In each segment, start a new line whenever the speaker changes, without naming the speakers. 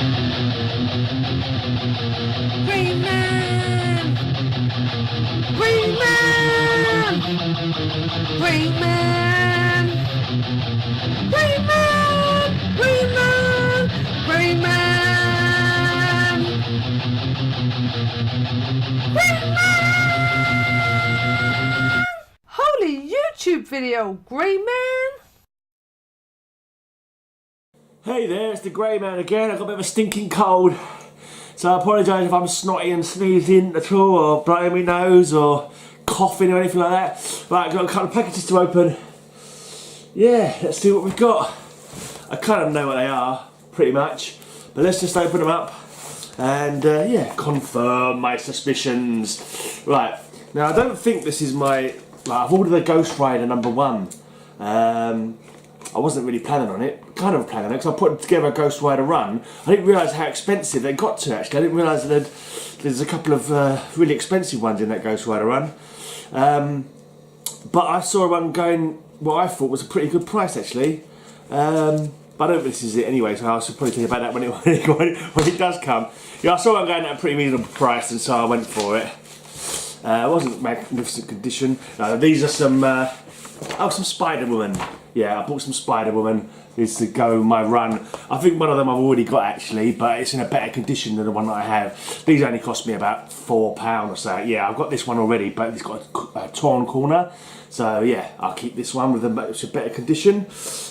Green Man! Green Man! Green Man! Green Man! Green Man! Green Man! Green Man! Holy YouTube video, Green Man!
Hey there, it's the Grey Man again. I've got a bit of a stinking cold, so I apologise if I'm snotty and sneezing at all, or blowing my nose, or coughing or anything like that. Right, I've got a couple of packages to open. Yeah, let's see what we've got. I kind of know what they are, pretty much, but let's just open them up and yeah, confirm my suspicions. Right, now I don't think this is my... I've ordered a Ghost Rider #1. I wasn't really planning on it, kind of planning on it, because I put together a Ghost Rider run. I didn't realise how expensive they got to, actually. I didn't realise that there's a couple of really expensive ones in that Ghost Rider run. But I saw one going, what I thought was a pretty good price, actually. But I don't think this is it anyway, so I should probably think about that when it does come. Yeah, I saw one going at a pretty reasonable price, and so I went for it. It wasn't magnificent condition. These are some Spider-Woman. Yeah, I bought some Spider-Woman. This to go my run. I think one of them I've already got actually, but it's in a better condition than the one that I have. These only cost me about £4 or so. Yeah, I've got this one already, but it's got a torn corner. So yeah, I'll keep this one with a better condition.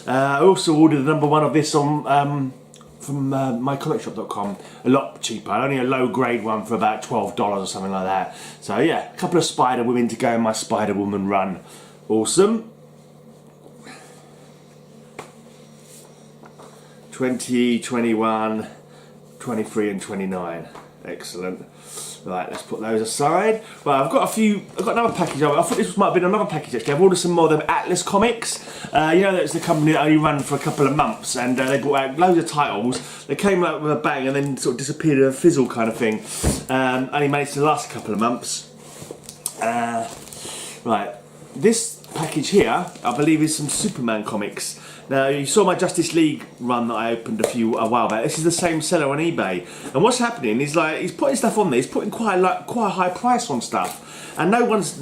I also ordered the #1 of this on from mycomicshop.com, a lot cheaper, only a low grade one for about $12 or something like that. So yeah, a couple of Spider-Women to go in my Spider-Woman run. Awesome. 20, 21, 23 and 29. Excellent. Right, let's put those aside. Well, I've got another package. I thought this might have been another package actually. I've ordered some more of them Atlas Comics. You know, that's the company that only ran for a couple of months, and they brought out loads of titles. They came out with a bang and then sort of disappeared in a fizzle kind of thing. Only managed to last a couple of months. Right, this package here, I believe, is some Superman comics. Now, you saw my Justice League run that I opened a while back. This is the same seller on eBay. And what's happening is, like, he's putting stuff on there. He's putting quite a high price on stuff, and no one's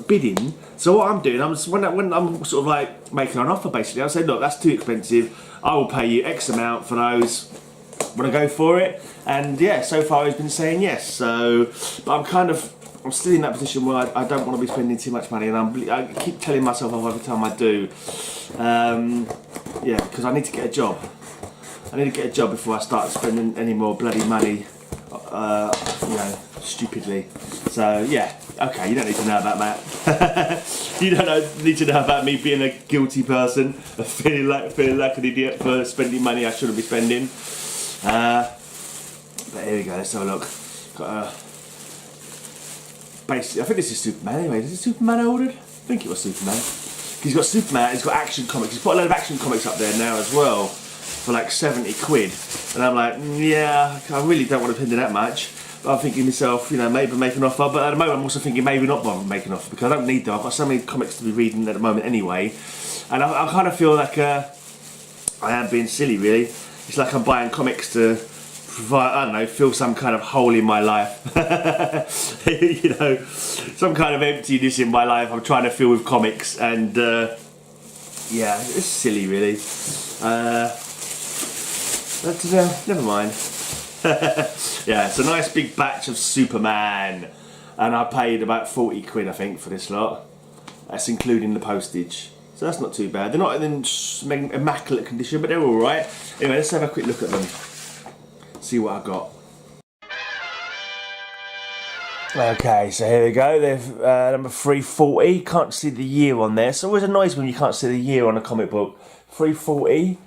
bidding. So what I'm doing, when I'm sort of like making an offer, basically, I say, look, that's too expensive. I will pay you X amount for those. Want to go for it? And yeah, so far he's been saying yes. So, but I'm still in that position where I don't want to be spending too much money, and I keep telling myself off every time I do. Yeah, because I need to get a job. I need to get a job before I start spending any more bloody money, you know, stupidly. So yeah, okay, you don't need to know about that. You don't need to know about me being a guilty person, feeling like an idiot for spending money I shouldn't be spending. But here we go. Let's have a look. Got basically, I think this is Superman anyway. Is it Superman I ordered? I think it was Superman. He's got Superman, he's got Action Comics. He's put a load of Action Comics up there now as well for like 70 quid. And I'm like, yeah, I really don't want to spend that much. But I'm thinking to myself, you know, maybe make an offer. But at the moment I'm also thinking maybe not bother making an offer, because I don't need them. I've got so many comics to be reading at the moment anyway. And I kind of feel like I am being silly, really. It's like I'm buying comics to provide, I don't know, fill some kind of hole in my life. You know, some kind of emptiness in my life I'm trying to fill with comics, and yeah, it's silly really. But never mind. Yeah, it's a nice big batch of Superman, and I paid about 40 quid I think for this lot. That's including the postage. So that's not too bad. They're not in immaculate condition, but they're alright. Anyway, let's have a quick look at them. See what I got. Okay, so here we go. They've number 340. Can't see the year on there. So it always annoys me when you can't see the year on a comic book. 340.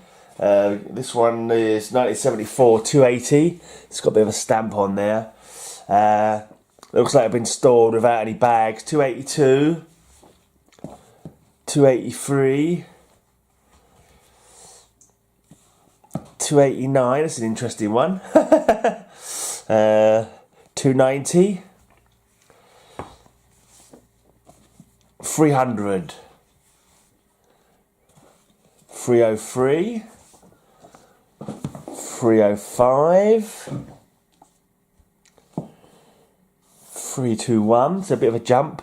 This one is 1974, 280. It's got a bit of a stamp on there. Looks like it's been stored without any bags. 282. 283. 289, that's an interesting one. 290. 300. 303. 305. 321. It's a bit of a jump.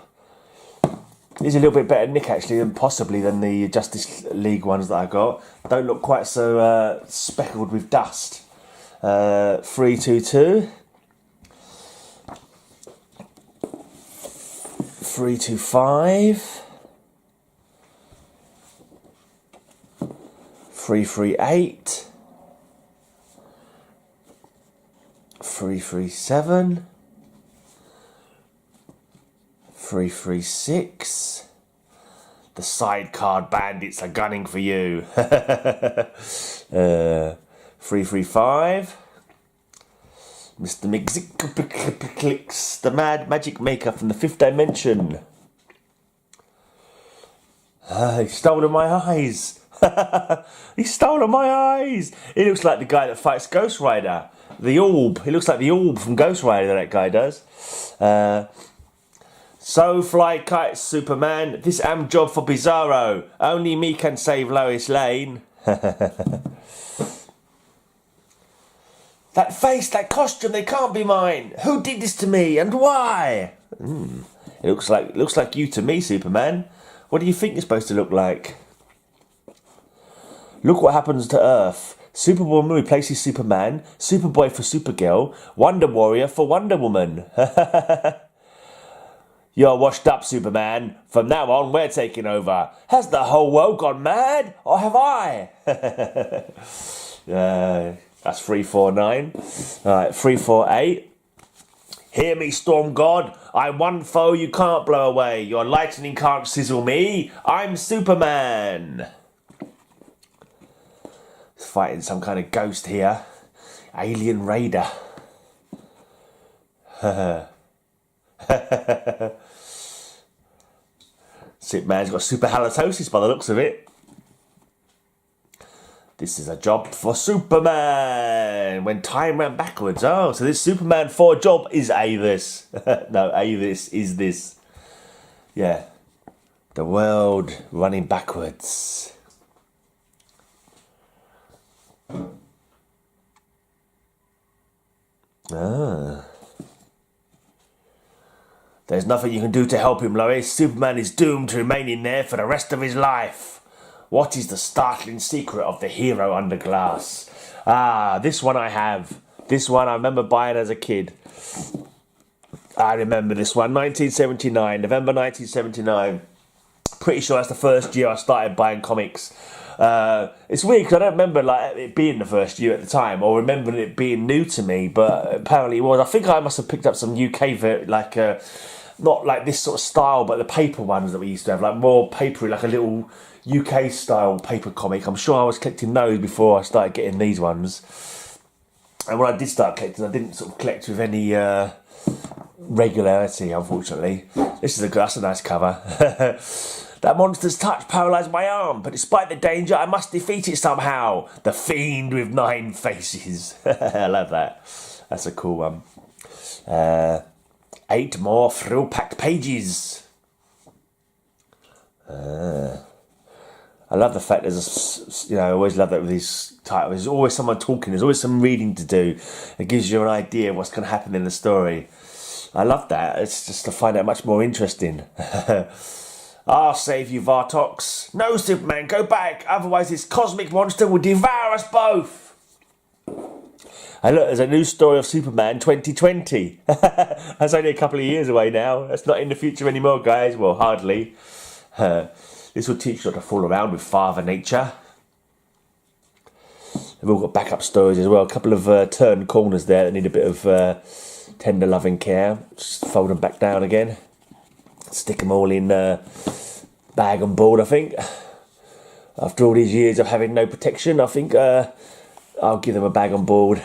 He's a little bit better Nick actually than possibly than the Justice League ones that I got. Don't look quite so speckled with dust. 322. 325. 338. 337. 336. The sidecard bandits are gunning for you. 335. Mr. Mixiclicks, the mad magic maker from the fifth dimension. He's stolen my eyes. He's stolen my eyes. He looks like the guy that fights Ghost Rider. The Orb. He looks like the Orb from Ghost Rider, that guy does. So fly kites, Superman. This am job for Bizarro. Only me can save Lois Lane. That face, that costume, they can't be mine. Who did this to me and why? It looks like you to me, Superman. What do you think you're supposed to look like? Look what happens to Earth. Superwoman replaces Superman. Superboy for Supergirl. Wonder Warrior for Wonder Woman. You're washed up, Superman. From now on, we're taking over. Has the whole world gone mad? Or have I? That's 349. Alright, 348. Hear me, Storm God. I'm one foe you can't blow away. Your lightning can't sizzle me. I'm Superman. He's fighting some kind of ghost here. Alien Raider. Superman's got super halitosis by the looks of it. This is a job for Superman. When time ran backwards. Oh, so this Superman 4 job is Avis. No, Avis is this. Yeah. The world running backwards. There's nothing you can do to help him, Lois. Superman is doomed to remain in there for the rest of his life. What is the startling secret of the hero under glass? This one I have. This one I remember buying as a kid. I remember this one. 1979. November 1979. Pretty sure that's the first year I started buying comics. It's weird because I don't remember it being the first year at the time, or remembering it being new to me, but apparently it was. I think I must have picked up some UK, not like this sort of style, but the paper ones that we used to have, like more papery, like a little UK style paper comic. I'm sure I was collecting those before I started getting these ones. And when I did start collecting, I didn't sort of collect with any regularity, unfortunately. That's a nice cover. That monster's touch paralysed my arm, but despite the danger, I must defeat it somehow. The Fiend with 9 faces. I love that. That's a cool one. 8 more thrill-packed pages. I love the fact I always love that with these titles. There's always someone talking. There's always some reading to do. It gives you an idea of what's going to happen in the story. I love that. It's just to find it much more interesting. I'll save you, Vartox. No, Superman, go back. Otherwise this cosmic monster will devour us both. And look, there's a new story of Superman 2020. That's only a couple of years away now. That's not in the future anymore, guys. Well, hardly. This will teach you not to fool around with Father Nature. They've all got backup stories as well. A couple of turned corners there that need a bit of tender loving care. Just fold them back down again. Stick them all in bag and board, I think. After all these years of having no protection, I think I'll give them a bag and board.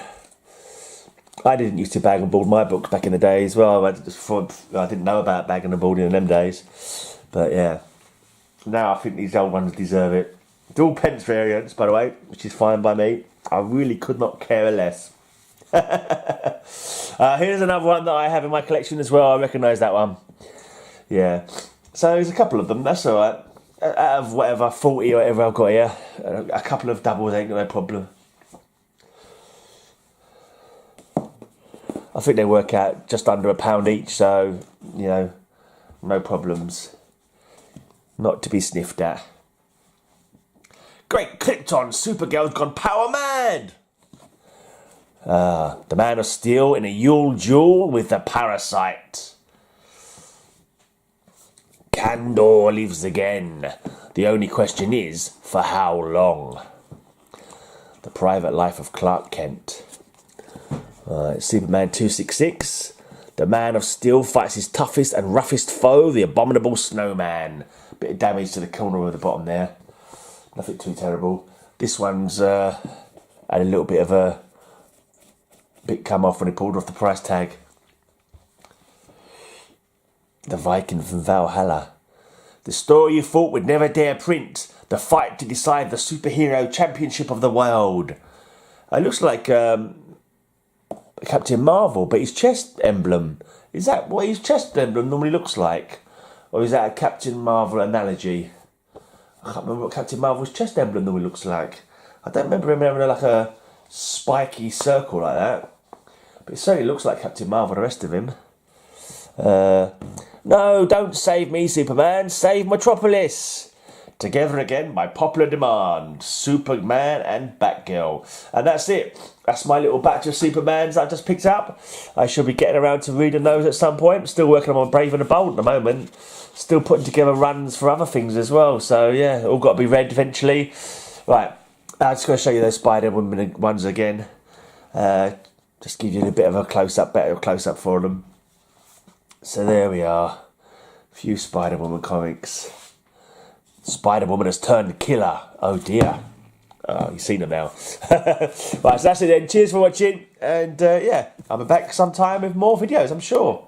I didn't used to bag and board my books back in the day as well. I didn't know about bagging and boarding in them days. But yeah. Now I think these old ones deserve it. It's all pence variants, by the way, which is fine by me. I really could not care less. Here's another one that I have in my collection as well. I recognise that one. Yeah. So there's a couple of them. That's all right. Out of whatever, 40 or whatever I've got here, a couple of doubles ain't no problem. I think they work out just under £1 each, so, you know, no problems. Not to be sniffed at. Great Krypton, Supergirl's gone power mad! The Man of Steel in a Yule duel with the Parasite. Kandor lives again. The only question is, for how long? The Private Life of Clark Kent. Superman 266. The Man of Steel fights his toughest and roughest foe, the Abominable Snowman. Bit of damage to the corner of the bottom there. Nothing too terrible. This one's had a little bit of a bit come off when he pulled off the price tag. The Viking from Valhalla. The story you thought would never dare print. The fight to decide the superhero championship of the world. It looks like Captain Marvel, but his chest emblem. Is that what his chest emblem normally looks like? Or is that a Captain Marvel analogy? I can't remember what Captain Marvel's chest emblem normally looks like. I don't remember him having like a spiky circle like that. But it certainly looks like Captain Marvel, the rest of him. No, don't save me, Superman. Save Metropolis. Together again by popular demand. Superman and Batgirl. And that's it. That's my little batch of Supermans I just picked up. I shall be getting around to reading those at some point. Still working on my Brave and the Bold at the moment. Still putting together runs for other things as well. So yeah, all got to be read eventually. Right, I'm just going to show you those Spider-Woman ones again. Just give you a bit of a close-up, better close-up for them. So there we are. A few Spider-Woman comics. Spider-Woman has turned killer. Oh dear. Oh, you've seen her now. Right, so that's it then. Cheers for watching. And yeah, I'll be back sometime with more videos, I'm sure.